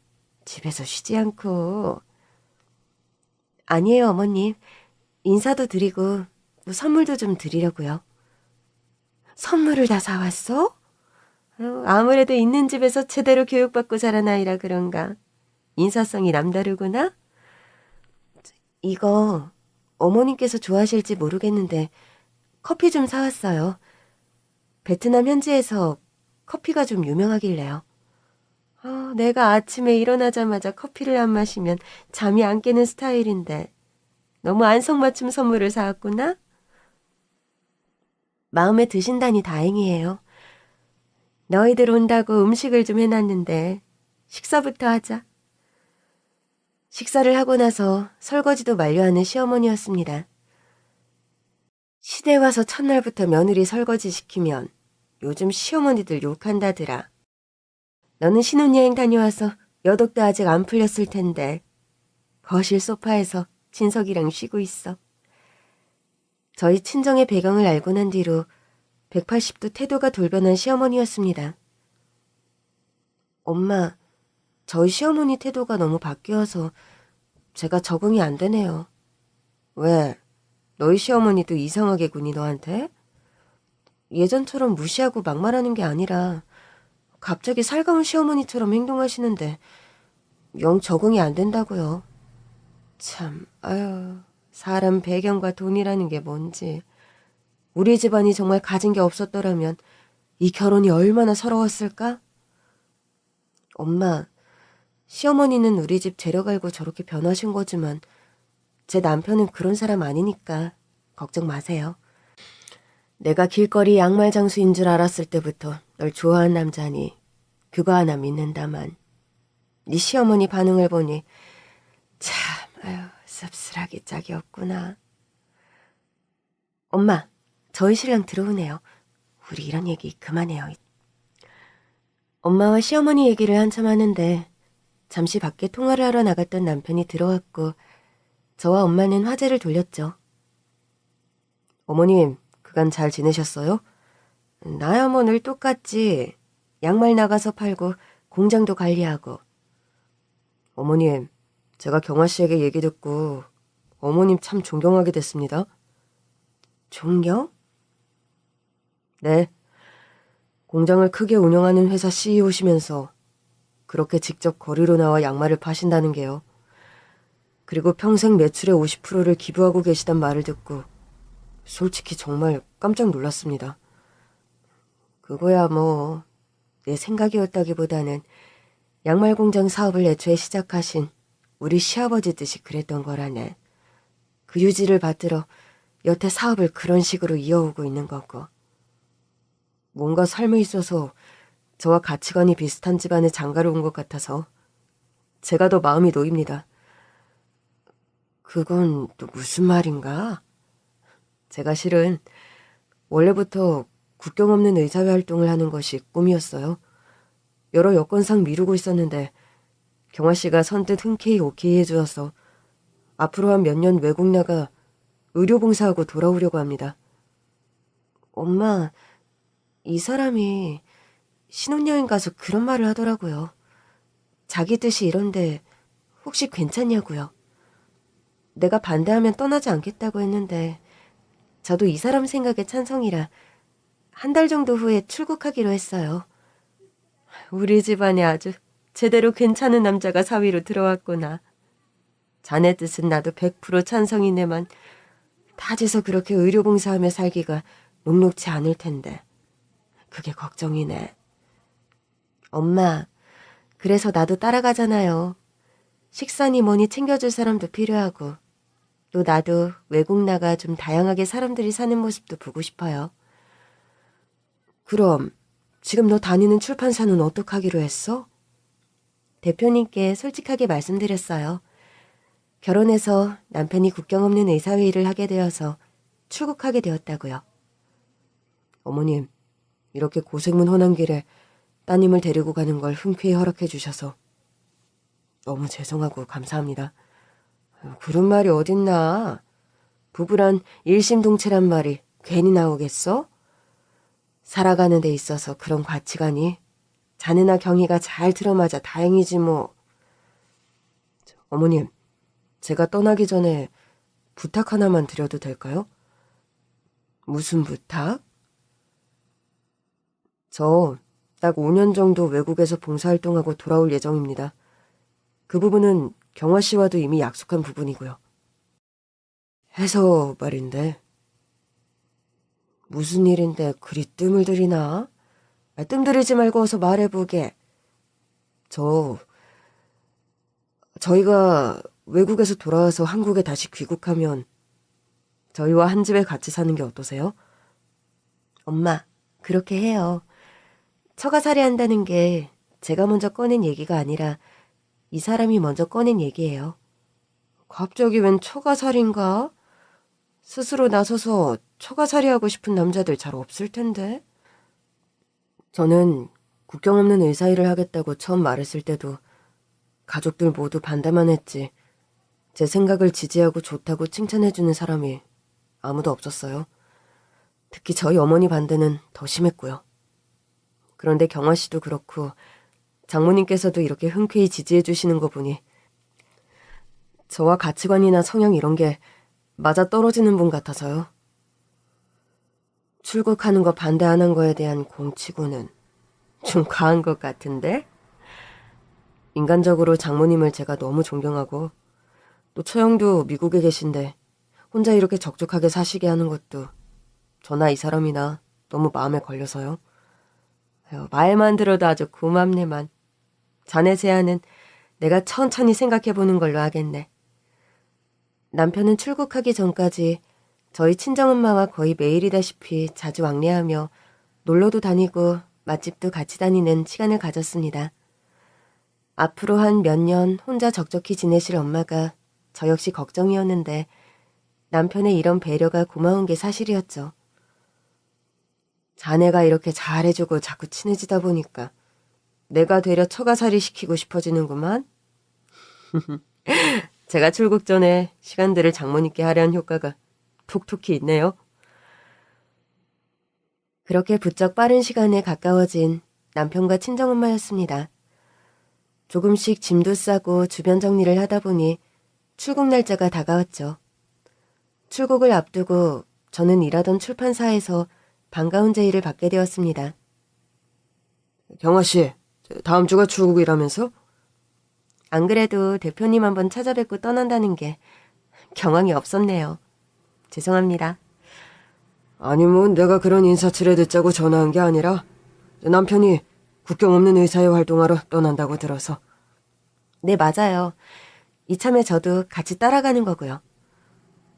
집에서 쉬지 않고. 아니에요, 어머님. 인사도 드리고 선물도 좀 드리려고요. 선물을 다 사왔어? 아무래도 있는 집에서 제대로 교육받고 자란 아이라 그런가. 인사성이 남다르구나? 이거 어머님께서 좋아하실지 모르겠는데 커피 좀 사왔어요. 베트남 현지에서 커피가 좀 유명하길래요. 내가 아침에 일어나자마자 커피를 안 마시면 잠이 안 깨는 스타일인데 너무 안성맞춤 선물을 사왔구나? 마음에 드신다니 다행이에요. 너희들 온다고 음식을 좀 해놨는데 식사부터 하자. 식사를 하고 나서 설거지도 만료하는 시어머니였습니다. 시댁 와서 첫날부터 며느리 설거지 시키면 요즘 시어머니들 욕한다더라. 너는 신혼여행 다녀와서 여독도 아직 안 풀렸을 텐데 거실 소파에서 진석이랑 쉬고 있어. 저희 친정의 배경을 알고 난 뒤로 180도 태도가 돌변한 시어머니였습니다. 엄마, 저희 시어머니 태도가 너무 바뀌어서 제가 적응이 안 되네요. 왜? 너희 시어머니도 이상하게 군이 너한테? 예전처럼 무시하고 막말하는 게 아니라 갑자기 살가운 시어머니처럼 행동하시는데 영 적응이 안 된다고요. 참, 아유, 사람 배경과 돈이라는 게 뭔지. 우리 집안이 정말 가진 게 없었더라면 이 결혼이 얼마나 서러웠을까? 엄마, 시어머니는 우리 집 재력 알고 저렇게 변하신 거지만 제 남편은 그런 사람 아니니까 걱정 마세요. 내가 길거리 양말 장수인 줄 알았을 때부터 널 좋아한 남자니 그거 하나 믿는다만 네 시어머니 반응을 보니 참 아유 씁쓸하기 짝이 없구나. 엄마, 저희 신랑 들어오네요. 우리 이런 얘기 그만해요. 엄마와 시어머니 얘기를 한참 하는데 잠시 밖에 통화를 하러 나갔던 남편이 들어왔고 저와 엄마는 화제를 돌렸죠. 어머님, 그간 잘 지내셨어요? 나야 뭐 늘 똑같지. 양말 나가서 팔고 공장도 관리하고. 어머님, 제가 경화 씨에게 얘기 듣고 어머님 참 존경하게 됐습니다. 존경? 네. 공장을 크게 운영하는 회사 CEO시면서 그렇게 직접 거리로 나와 양말을 파신다는 게요. 그리고 평생 매출의 50%를 기부하고 계시단 말을 듣고 솔직히 정말 깜짝 놀랐습니다. 그거야 뭐 내 생각이었다기보다는 양말 공장 사업을 애초에 시작하신 우리 시아버지 뜻이 그랬던 거라네. 그 유지를 받들어 여태 사업을 그런 식으로 이어오고 있는 거고. 뭔가 삶에 있어서 저와 가치관이 비슷한 집안에 장가를 온 것 같아서 제가 더 마음이 놓입니다. 그건 또 무슨 말인가? 제가 실은 원래부터 국경 없는 의사회 활동을 하는 것이 꿈이었어요. 여러 여건상 미루고 있었는데 경화 씨가 선뜻 흔쾌히 오케이 해주어서 앞으로 한 몇 년 외국 나가 의료봉사하고 돌아오려고 합니다. 엄마, 이 사람이 신혼여행 가서 그런 말을 하더라고요. 자기 뜻이 이런데 혹시 괜찮냐고요. 내가 반대하면 떠나지 않겠다고 했는데 저도 이 사람 생각에 찬성이라 한 달 정도 후에 출국하기로 했어요. 우리 집안에 아주 제대로 괜찮은 남자가 사위로 들어왔구나. 자네 뜻은 나도 100% 찬성이네만 다져서 그렇게 의료봉사하며 살기가 녹록지 않을 텐데 그게 걱정이네. 엄마, 그래서 나도 따라가잖아요. 식사니 뭐니 챙겨줄 사람도 필요하고 또 나도 외국 나가 좀 다양하게 사람들이 사는 모습도 보고 싶어요. 그럼 지금 너 다니는 출판사는 어떡하기로 했어? 대표님께 솔직하게 말씀드렸어요. 결혼해서 남편이 국경 없는 의사회 일을 하게 되어서 출국하게 되었다고요. 어머님, 이렇게 고생문 훤한 길에 따님을 데리고 가는 걸 흔쾌히 허락해 주셔서 너무 죄송하고 감사합니다. 그런 말이 어딨나. 부부란 일심동체란 말이 괜히 나오겠어? 살아가는 데 있어서 그런 가치관이 자네나 경희가 잘 들어맞아 다행이지 뭐. 어머님, 제가 떠나기 전에 부탁 하나만 드려도 될까요? 무슨 부탁? 저 딱 5년 정도 외국에서 봉사활동하고 돌아올 예정입니다. 그 부분은 경화 씨와도 이미 약속한 부분이고요. 해서 말인데 무슨 일인데 그리 뜸을 들이나? 뜸 들이지 말고 어서 말해보게. 저희가 외국에서 돌아와서 한국에 다시 귀국하면 저희와 한 집에 같이 사는 게 어떠세요? 엄마, 그렇게 해요. 처가살이한다는 게 제가 먼저 꺼낸 얘기가 아니라 이 사람이 먼저 꺼낸 얘기예요. 갑자기 웬 처가살인가? 스스로 나서서 처가살이하고 싶은 남자들 잘 없을 텐데. 저는 국경 없는 의사일을 하겠다고 처음 말했을 때도 가족들 모두 반대만 했지 제 생각을 지지하고 좋다고 칭찬해주는 사람이 아무도 없었어요. 특히 저희 어머니 반대는 더 심했고요. 그런데 경화 씨도 그렇고 장모님께서도 이렇게 흔쾌히 지지해 주시는 거 보니 저와 가치관이나 성향 이런 게 맞아 떨어지는 분 같아서요. 출국하는 거 반대 안 한 거에 대한 공치고는 좀 과한 것 같은데? 인간적으로 장모님을 제가 너무 존경하고 또 처형도 미국에 계신데 혼자 이렇게 적적하게 사시게 하는 것도 저나 이 사람이나 너무 마음에 걸려서요. 말만 들어도 아주 고맙네만. 자네 세아는 내가 천천히 생각해보는 걸로 하겠네. 남편은 출국하기 전까지 저희 친정엄마와 거의 매일이다시피 자주 왕래하며 놀러도 다니고 맛집도 같이 다니는 시간을 가졌습니다. 앞으로 한 몇 년 혼자 적적히 지내실 엄마가 저 역시 걱정이었는데 남편의 이런 배려가 고마운 게 사실이었죠. 자네가 이렇게 잘해주고 자꾸 친해지다 보니까 내가 되려 처가살이 시키고 싶어지는구만. 제가 출국 전에 시간들을 장모님께 하려는 효과가 톡톡히 있네요. 그렇게 부쩍 빠른 시간에 가까워진 남편과 친정엄마였습니다. 조금씩 짐도 싸고 주변 정리를 하다 보니 출국 날짜가 다가왔죠. 출국을 앞두고 저는 일하던 출판사에서 반가운 제의를 받게 되었습니다. 경화 씨, 다음 주가 출국이라면서? 안 그래도 대표님 한번 찾아뵙고 떠난다는 게 경황이 없었네요. 죄송합니다. 아니 뭐 내가 그런 인사치레 듣자고 전화한 게 아니라 남편이 국경 없는 의사회 활동하러 떠난다고 들어서. 네, 맞아요. 이참에 저도 같이 따라가는 거고요.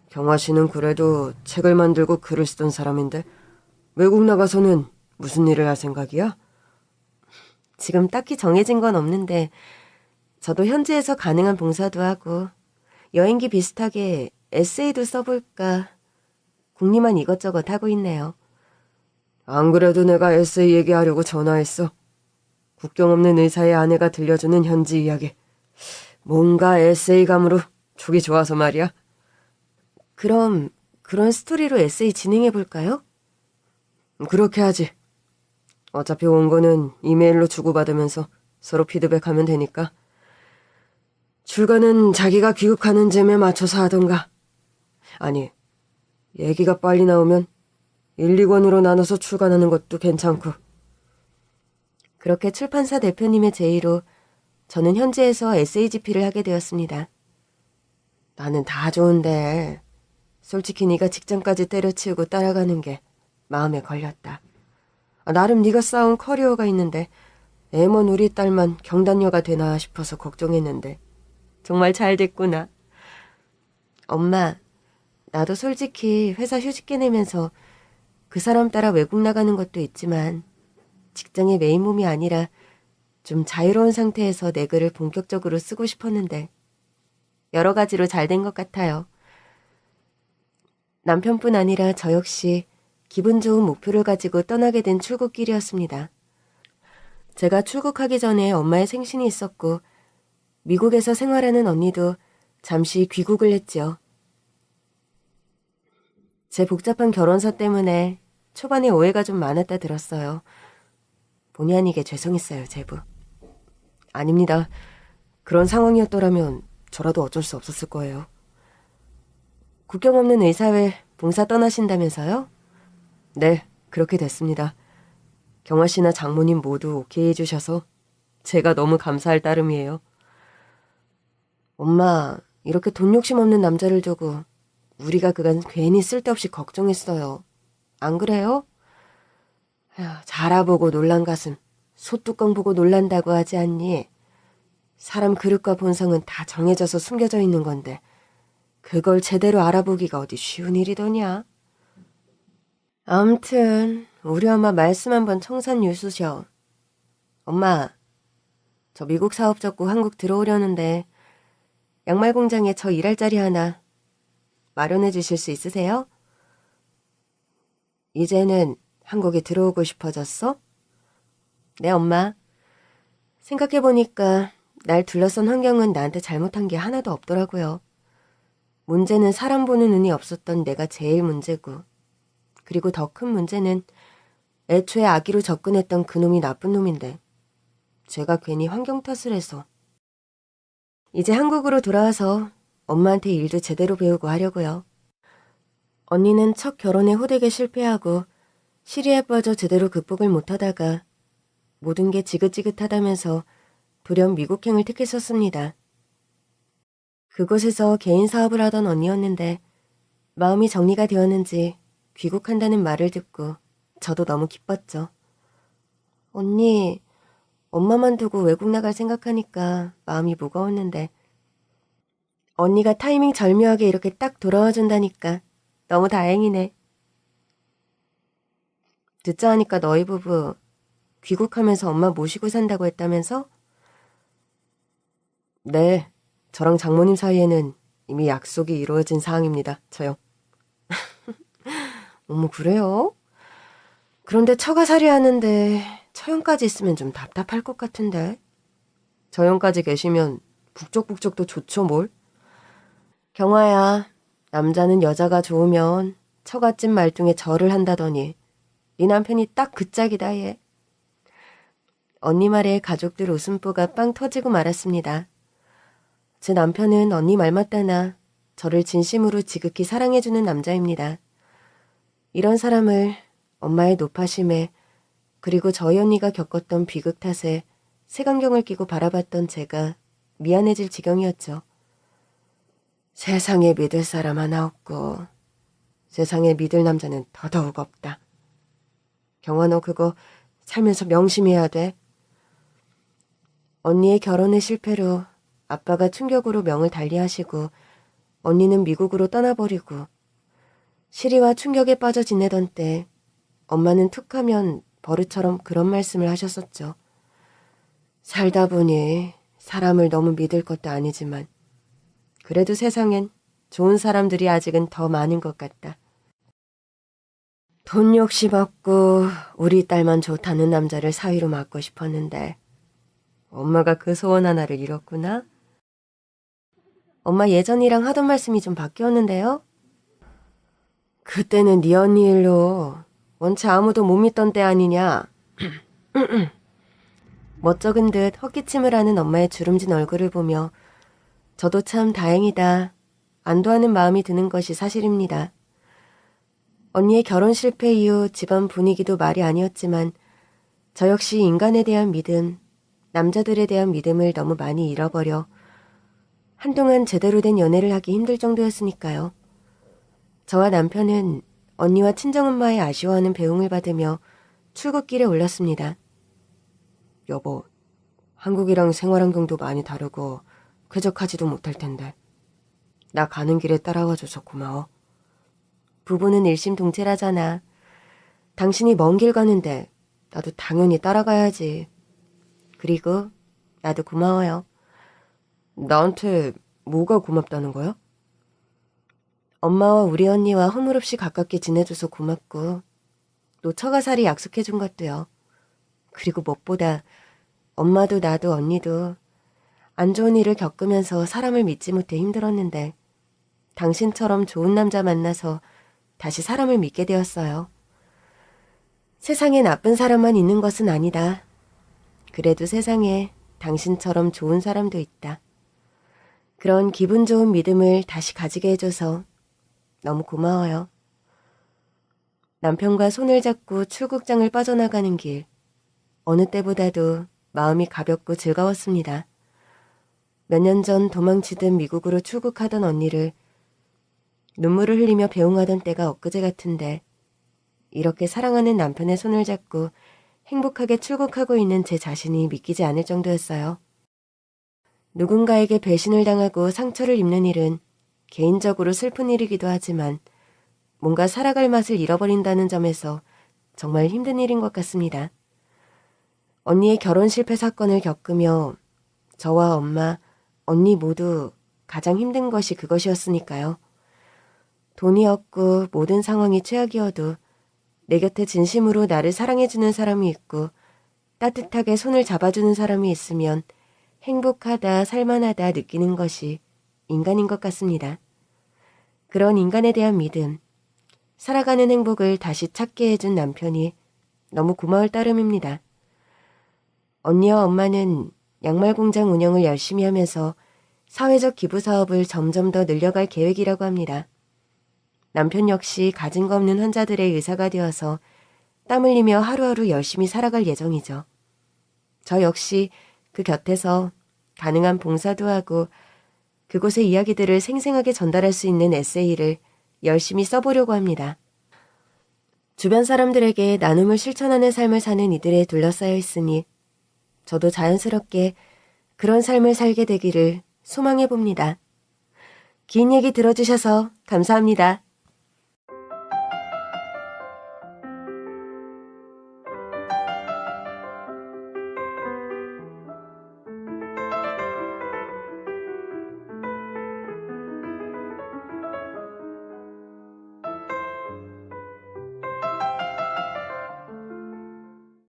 경화 씨는 그래도 책을 만들고 글을 쓰던 사람인데 외국 나가서는 무슨 일을 할 생각이야? 지금 딱히 정해진 건 없는데 저도 현지에서 가능한 봉사도 하고 여행기 비슷하게 에세이도 써볼까 궁리만 이것저것 하고 있네요. 안 그래도 내가 에세이 얘기하려고 전화했어. 국경 없는 의사의 아내가 들려주는 현지 이야기. 뭔가 에세이감으로 촉이 좋아서 말이야. 그럼 그런 스토리로 에세이 진행해볼까요? 그렇게 하지. 어차피 원고는 이메일로 주고받으면서 서로 피드백하면 되니까. 출간은 자기가 귀국하는 쯤에 맞춰서 하던가. 아니, 얘기가 빨리 나오면 1, 2권으로 나눠서 출간하는 것도 괜찮고. 그렇게 출판사 대표님의 제의로 저는 현지에서 에세이 집필을 하게 되었습니다. 나는 다 좋은데 솔직히 네가 직장까지 때려치우고 따라가는 게 마음에 걸렸다. 나름 네가 쌓은 커리어가 있는데 애먼 우리 딸만 경단녀가 되나 싶어서 걱정했는데 정말 잘 됐구나. 엄마, 나도 솔직히 회사 휴직계 내면서 그 사람 따라 외국 나가는 것도 있지만 직장의 메인 몸이 아니라 좀 자유로운 상태에서 내 글을 본격적으로 쓰고 싶었는데 여러 가지로 잘 된 것 같아요. 남편뿐 아니라 저 역시 기분 좋은 목표를 가지고 떠나게 된 출국길이었습니다. 제가 출국하기 전에 엄마의 생신이 있었고 미국에서 생활하는 언니도 잠시 귀국을 했죠. 제 복잡한 결혼사 때문에 초반에 오해가 좀 많았다 들었어요. 본의 아니게 죄송했어요, 제부. 아닙니다. 그런 상황이었더라면 저라도 어쩔 수 없었을 거예요. 국경 없는 의사회 봉사 떠나신다면서요? 네, 그렇게 됐습니다. 경화 씨나 장모님 모두 오케이 해주셔서 제가 너무 감사할 따름이에요. 엄마, 이렇게 돈 욕심 없는 남자를 두고 우리가 그간 괜히 쓸데없이 걱정했어요. 안 그래요? 잘 알아보고 놀란 가슴, 소뚜껑 보고 놀란다고 하지 않니? 사람 그릇과 본성은 다 정해져서 숨겨져 있는 건데 그걸 제대로 알아보기가 어디 쉬운 일이더냐? 아무튼 우리 엄마 말씀 한번 청산유수셔. 엄마, 저 미국 사업 접고 한국 들어오려는데 양말 공장에 저 일할 자리 하나 마련해 주실 수 있으세요? 이제는 한국에 들어오고 싶어졌어? 네, 엄마. 생각해보니까 날 둘러싼 환경은 나한테 잘못한 게 하나도 없더라고요. 문제는 사람 보는 눈이 없었던 내가 제일 문제고, 그리고 더 큰 문제는 애초에 아기로 접근했던 그놈이 나쁜 놈인데 제가 괜히 환경 탓을 해서. 이제 한국으로 돌아와서 엄마한테 일도 제대로 배우고 하려고요. 언니는 첫 결혼에 호되게 실패하고 시리에 빠져 제대로 극복을 못하다가 모든 게 지긋지긋하다면서 돌연 미국행을 택했었습니다. 그곳에서 개인 사업을 하던 언니였는데 마음이 정리가 되었는지 귀국한다는 말을 듣고 저도 너무 기뻤죠. 언니, 엄마만 두고 외국 나갈 생각하니까 마음이 무거웠는데 언니가 타이밍 절묘하게 이렇게 딱 돌아와 준다니까 너무 다행이네. 듣자 하니까 너희 부부 귀국하면서 엄마 모시고 산다고 했다면서? 네, 저랑 장모님 사이에는 이미 약속이 이루어진 사항입니다. 저요. 어머, 그래요? 그런데 처가살이 하는데 처형까지 있으면 좀 답답할 것 같은데. 저형까지 계시면 북적북적도 좋죠, 뭘? 경화야, 남자는 여자가 좋으면 처갓집 말뚱에 절을 한다더니 네 남편이 딱 그 짝이다 얘. 언니 말에 가족들 웃음보가 빵 터지고 말았습니다. 제 남편은 언니 말 맞다나 저를 진심으로 지극히 사랑해주는 남자입니다. 이런 사람을 엄마의 노파심에 그리고 저희 언니가 겪었던 비극 탓에 색안경을 끼고 바라봤던 제가 미안해질 지경이었죠. 세상에 믿을 사람 하나 없고 세상에 믿을 남자는 더더욱 없다. 경화 너 그거 살면서 명심해야 돼. 언니의 결혼의 실패로 아빠가 충격으로 명을 달리하시고 언니는 미국으로 떠나버리고 시리와 충격에 빠져 지내던 때 엄마는 툭하면 버릇처럼 그런 말씀을 하셨었죠. 살다 보니 사람을 너무 믿을 것도 아니지만 그래도 세상엔 좋은 사람들이 아직은 더 많은 것 같다. 돈 욕심 없고 우리 딸만 좋다는 남자를 사위로 맡고 싶었는데 엄마가 그 소원 하나를 이뤘구나. 엄마 예전이랑 하던 말씀이 좀 바뀌었는데요. 그때는 네 언니 일로 원체 아무도 못 믿던 때 아니냐. 멋쩍은 듯 헛기침을 하는 엄마의 주름진 얼굴을 보며 저도 참 다행이다, 안도하는 마음이 드는 것이 사실입니다. 언니의 결혼 실패 이후 집안 분위기도 말이 아니었지만 저 역시 인간에 대한 믿음, 남자들에 대한 믿음을 너무 많이 잃어버려 한동안 제대로 된 연애를 하기 힘들 정도였으니까요. 저와 남편은 언니와 친정엄마의 아쉬워하는 배웅을 받으며 출국길에 올랐습니다. 여보, 한국이랑 생활환경도 많이 다르고 쾌적하지도 못할 텐데 나 가는 길에 따라와줘서 고마워. 부부는 일심동체라잖아. 당신이 먼 길 가는데 나도 당연히 따라가야지. 그리고 나도 고마워요. 나한테 뭐가 고맙다는 거야? 엄마와 우리 언니와 허물없이 가깝게 지내줘서 고맙고 또 처가살이 약속해준 것도요. 그리고 무엇보다 엄마도 나도 언니도 안 좋은 일을 겪으면서 사람을 믿지 못해 힘들었는데 당신처럼 좋은 남자 만나서 다시 사람을 믿게 되었어요. 세상에 나쁜 사람만 있는 것은 아니다. 그래도 세상에 당신처럼 좋은 사람도 있다. 그런 기분 좋은 믿음을 다시 가지게 해줘서 너무 고마워요. 남편과 손을 잡고 출국장을 빠져나가는 길, 어느 때보다도 마음이 가볍고 즐거웠습니다. 몇 년 전 도망치듯 미국으로 출국하던 언니를 눈물을 흘리며 배웅하던 때가 엊그제 같은데 이렇게 사랑하는 남편의 손을 잡고 행복하게 출국하고 있는 제 자신이 믿기지 않을 정도였어요. 누군가에게 배신을 당하고 상처를 입는 일은 개인적으로 슬픈 일이기도 하지만 뭔가 살아갈 맛을 잃어버린다는 점에서 정말 힘든 일인 것 같습니다. 언니의 결혼 실패 사건을 겪으며 저와 엄마, 언니 모두 가장 힘든 것이 그것이었으니까요. 돈이 없고 모든 상황이 최악이어도 내 곁에 진심으로 나를 사랑해주는 사람이 있고 따뜻하게 손을 잡아주는 사람이 있으면 행복하다, 살만하다 느끼는 것이 인간인 것 같습니다. 그런 인간에 대한 믿음, 살아가는 행복을 다시 찾게 해준 남편이 너무 고마울 따름입니다. 언니와 엄마는 양말 공장 운영을 열심히 하면서 사회적 기부 사업을 점점 더 늘려갈 계획이라고 합니다. 남편 역시 가진 거 없는 환자들의 의사가 되어서 땀 흘리며 하루하루 열심히 살아갈 예정이죠. 저 역시 그 곁에서 가능한 봉사도 하고 그곳의 이야기들을 생생하게 전달할 수 있는 에세이를 열심히 써보려고 합니다. 주변 사람들에게 나눔을 실천하는 삶을 사는 이들에 둘러싸여 있으니 저도 자연스럽게 그런 삶을 살게 되기를 소망해 봅니다. 긴 얘기 들어주셔서 감사합니다.